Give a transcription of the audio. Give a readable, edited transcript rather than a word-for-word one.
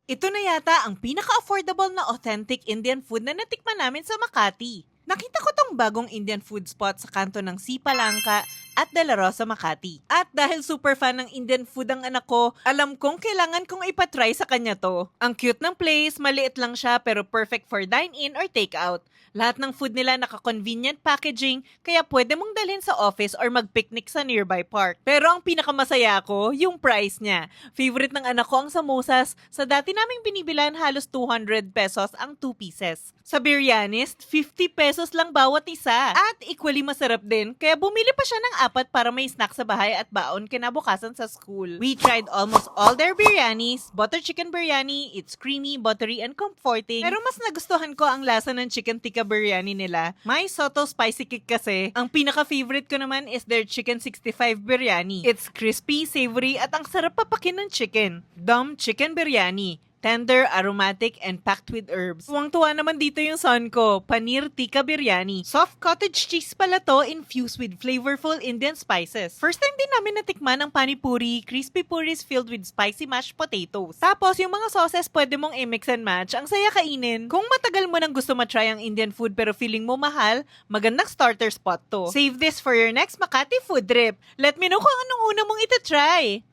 Ito na yata ang pinaka-affordable na authentic Indian food na natikman namin sa Makati. Nakita ko tong bagong Indian food spot sa kanto ng Sipalangka at De La Rosa, Makati. At dahil super fan ng Indian food ang anak ko, alam kong kailangan kong ipatry sa kanya to. Ang cute ng place, maliit lang siya pero perfect for dine-in or take-out. Lahat ng food nila naka-convenient packaging kaya pwede mong dalhin sa office or mag-picnic sa nearby park. Pero ang pinakamasaya ko, yung price niya. Favorite ng anak ko ang samosas. Sa dati naming binibilan halos 200 pesos ang 2 pieces. Sa Biryanist, 50 pesos lang bawat isa. At equally masarap din, kaya bumili pa siya ng 4 para may snack sa bahay at baon kinabukasan sa school. We tried almost all their biryanis. Butter chicken biryani, it's creamy, buttery, and comforting. Pero mas nagustuhan ko ang lasa ng chicken tikka biryani nila. May soto spicy kick kasi. Ang pinaka-favorite ko naman is their chicken 65 biryani. It's crispy, savory, at ang sarap papakin ng chicken. Dum chicken biryani. Tender, aromatic, and packed with herbs. Tuwang-tuwa naman dito yung son ko, paneer tikka biryani. Soft cottage cheese pala to infused with flavorful Indian spices. First time din namin natikman ang panipuri, crispy puris filled with spicy mashed potatoes. Tapos yung mga sauces pwede mong i-mix and match, ang saya kainin. Kung matagal mo nang gusto matry ang Indian food pero feeling mo mahal, magandang starter spot to. Save this for your next Makati food trip. Let me know kung anong una mong itatry.